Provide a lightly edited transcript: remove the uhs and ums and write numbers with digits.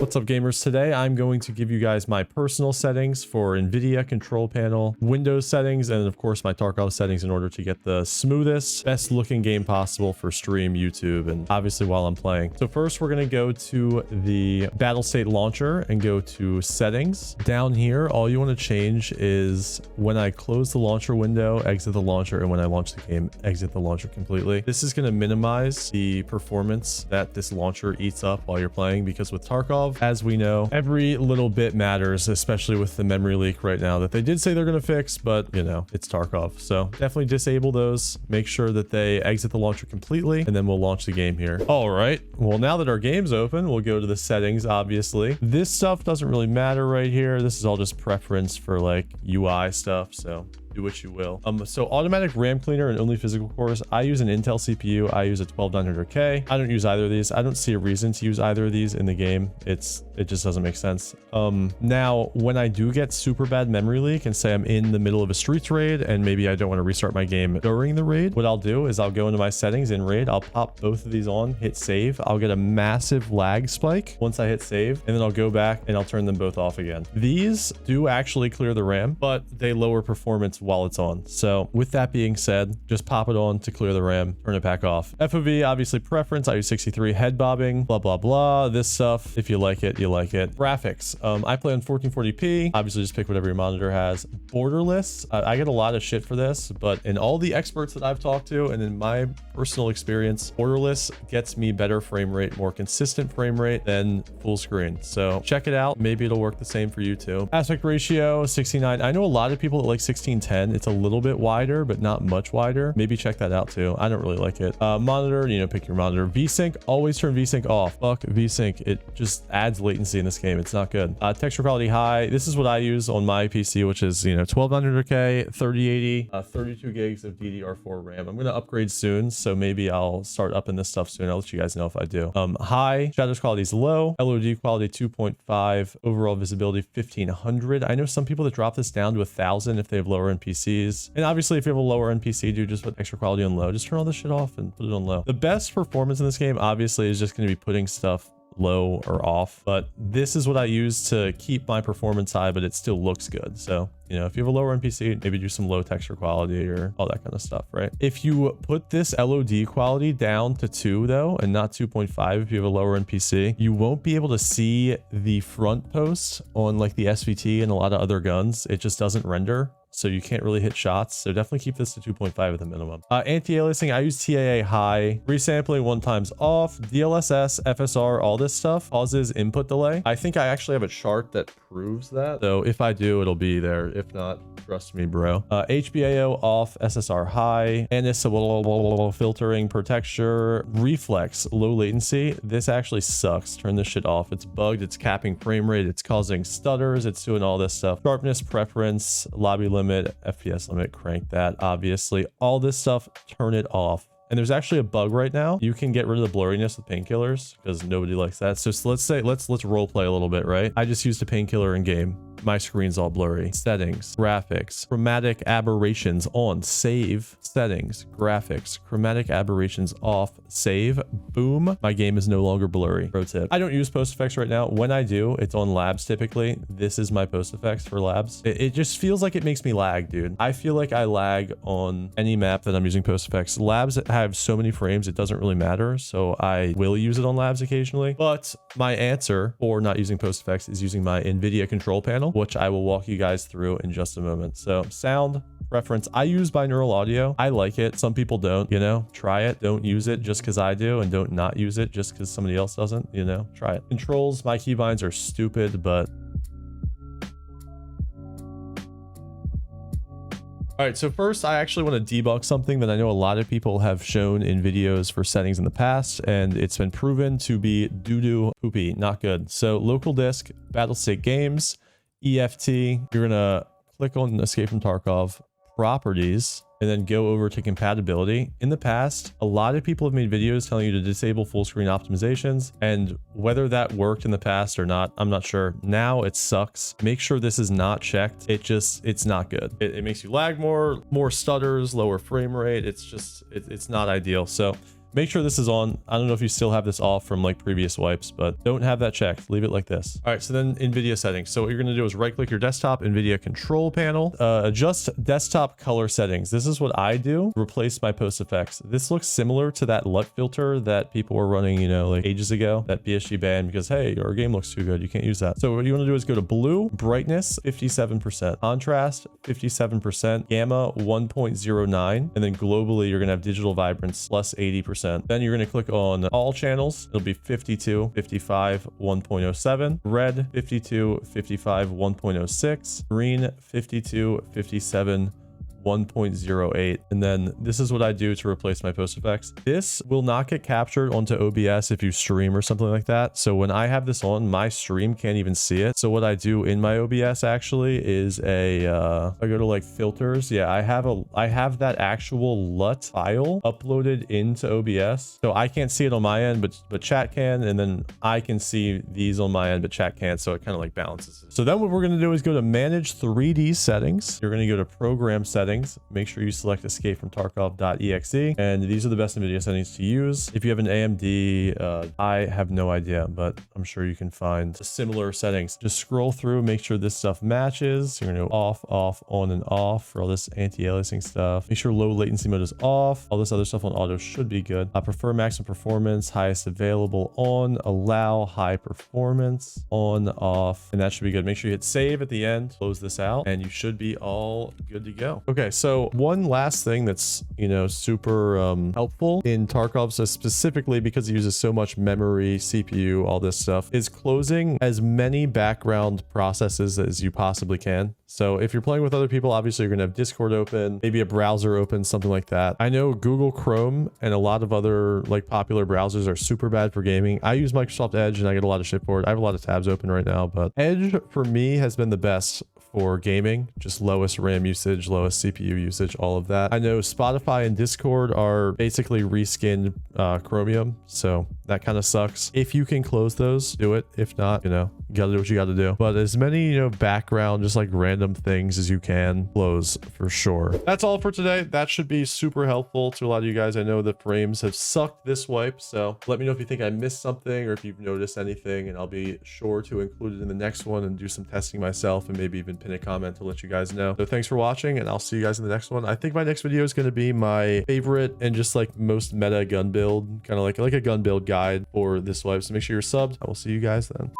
What's up, gamers? Today I'm going to give you guys my personal settings for NVIDIA control panel, Windows settings, and of course my Tarkov settings in order to get the smoothest, best looking game possible for stream, YouTube, and obviously while I'm playing. So first we're going to go to the Battlestate launcher and go to settings. Down here, all you want to change is when I close the launcher window, exit the launcher, and when I launch the game, exit the launcher completely. This is going to minimize the performance that this launcher eats up while you're playing, because with Tarkov, as we know, every little bit matters, especially with the memory leak right now that they did say they're going to fix, but you know, it's Tarkov. So definitely disable those, make sure that they exit the launcher completely, and then we'll launch the game here. All right, well, now that our game's open, we'll go to the settings. Obviously this stuff doesn't really matter right here. This is all just preference for like UI stuff, so do what you will. So automatic RAM cleaner and only physical cores. I use an Intel CPU. I use a 12900K. I don't use either of these. I don't see a reason to use either of these in the game. It just doesn't make sense. Now when I do get super bad memory leak and say I'm in the middle of a streets raid and maybe I don't want to restart my game during the raid, what I'll do is I'll go into my settings in raid. I'll pop both of these on, hit save. I'll get a massive lag spike once I hit save, and then I'll go back and I'll turn them both off again. These do actually clear the RAM, but they lower performance while it's on. So with that being said, just pop it on to clear the RAM, turn it back off. FOV, obviously preference. I use 63, head bobbing, blah, blah, blah. This stuff, if you like it, you like it. Graphics. I play on 1440p. Obviously just pick whatever your monitor has. Borderless. I get a lot of shit for this, but in all the experts that I've talked to and in my personal experience, borderless gets me better frame rate, more consistent frame rate than full screen. So check it out. Maybe it'll work the same for you too. Aspect ratio 69. I know a lot of people that like 1610. It's a little bit wider, but not much wider. Maybe check that out too. I don't really like it. Monitor, you know, pick your monitor. VSync, always turn VSync off. Fuck VSync. It just adds latency in this game. It's not good. Texture quality high. This is what I use on my PC, which is, you know, 1200K, 3080, 32 gigs of DDR4 RAM. I'm going to upgrade soon, so maybe I'll start upping this stuff soon. I'll let you guys know if I do. High, shadows quality is low, LOD quality 2.5, overall visibility 1500. I know some people that drop this down to 1000 if they have lower end PCs. And obviously if you have a lower end PC, dude, just put extra quality on low. Just turn all this shit off and put it on low. The best performance in this game obviously is just going to be putting stuff low or off, but this is what I use to keep my performance high, but it still looks good. So, you know, if you have a lower end PC, maybe do some low texture quality or all that kind of stuff, right? If you put this LOD quality down to 2 though, and not 2.5, if you have a lower end PC, you won't be able to see the front posts on like the SVT and a lot of other guns. It just doesn't render, so you can't really hit shots. So definitely keep this to 2.5 at the minimum. Anti-aliasing, I use TAA high. Resampling 1x off. DLSS, FSR, all this stuff causes input delay. I think I actually have a chart that proves that. So if I do, it'll be there. If not, trust me, bro. HBAO off, SSR high. Anis filtering per texture. Reflex, low latency. This actually sucks. Turn this shit off. It's bugged. It's capping frame rate. It's causing stutters. It's doing all this stuff. Sharpness, preference, lobby limit, FPS limit, crank that. Obviously all this stuff, turn it off. And there's actually a bug right now. You can get rid of the blurriness with painkillers because nobody likes that. So let's role play a little bit, right? I just used a painkiller in game. My screen's all blurry. Settings, graphics, chromatic aberrations on, save, settings, graphics, chromatic aberrations off, save, boom. My game is no longer blurry. Pro tip. I don't use PostFX right now. When I do, it's on labs typically. This is my PostFX for labs. It just feels like it makes me lag, dude. I feel like I lag on any map that I'm using PostFX. Labs have so many frames, it doesn't really matter. So I will use it on labs occasionally. But my answer for not using PostFX is using my NVIDIA control panel, which I will walk you guys through in just a moment. So sound preference, I use binaural audio. I like it. Some people don't, you know, try it. Don't use it just because I do, and don't not use it just because somebody else doesn't, you know, try it. Controls, my keybinds are stupid, but all right, so first I actually want to debug something that I know a lot of people have shown in videos for settings in the past, and it's been proven to be doo-doo poopy, not good. So local disk, Battlestate Games, EFT, you're gonna click on Escape from Tarkov, properties, and then go over to compatibility. In the past, a lot of people have made videos telling you to disable full screen optimizations, and whether that worked in the past or not, I'm not sure. Now it sucks. Make sure this is not checked. It's not good. It makes you lag more stutters, lower frame rate. It's not ideal. So Make sure this is on. I don't know if you still have this off from like previous wipes, but don't have that checked. Leave it like this. All right, so then NVIDIA settings. So what you're gonna do is right click your desktop, NVIDIA control panel, adjust desktop color settings. This is what I do. Replace my PostFX. This looks similar to that LUT filter that people were running, you know, like ages ago, that PSG banned because, hey, your game looks too good. You can't use that. So what you want to do is go to blue, brightness, 57%, contrast, 57%, gamma, 1.09, and then globally, you're going to have digital vibrance plus 80%. Then you're going to click on all channels. It'll be 52, 55, 1.07, red, 52, 55, 1.06, green, 52, 57, 1.08. And then this is what I do to replace my PostFX. This will not get captured onto OBS if you stream or something like that. So when I have this on, my stream can't even see it. So what I do in my OBS actually is I go to like filters. Yeah, I have that actual LUT file uploaded into OBS. So I can't see it on my end, but chat can, and then I can see these on my end, but chat can't. So it kind of like balances it. So then what we're going to do is go to manage 3D settings. You're going to go to program settings. Make sure you select escape from Tarkov.exe, and these are the best NVIDIA settings to use. If you have an AMD, I have no idea, but I'm sure you can find similar settings. Just scroll through, make sure this stuff matches. You're gonna go off, off, on, and off for all this anti-aliasing stuff. Make sure low latency mode is off. All this other stuff on auto should be good. Prefer maximum performance, highest available on, allow high performance, on, off, and that should be good. Make sure you hit save at the end, close this out, and you should be all good to go. Okay, so one last thing that's, you know, super helpful in Tarkov, so specifically because it uses so much memory, CPU, all this stuff, is closing as many background processes as you possibly can. So if you're playing with other people, obviously you're going to have Discord open, maybe a browser open, something like that. I know Google Chrome and a lot of other like popular browsers are super bad for gaming. I use Microsoft Edge and I get a lot of shit for it. I have a lot of tabs open right now, but Edge for me has been the best for gaming, just lowest RAM usage, lowest CPU usage, all of that. I know Spotify and Discord are basically reskinned Chromium, so that kind of sucks. If you can close those, do it. If not, you know, you gotta do what you gotta do. But as many, you know, background, just like random things as you can, close for sure. That's all for today. That should be super helpful to a lot of you guys. I know the frames have sucked this wipe, so let me know if you think I missed something or if you've noticed anything, and I'll be sure to include it in the next one and do some testing myself and maybe even pin a comment to let you guys know. So thanks for watching, and I'll see you guys in the next one. I think my next video is going to be my favorite and just like most meta gun build, kind of like a gun build guide for this wipe. So make sure you're subbed. I will see you guys then.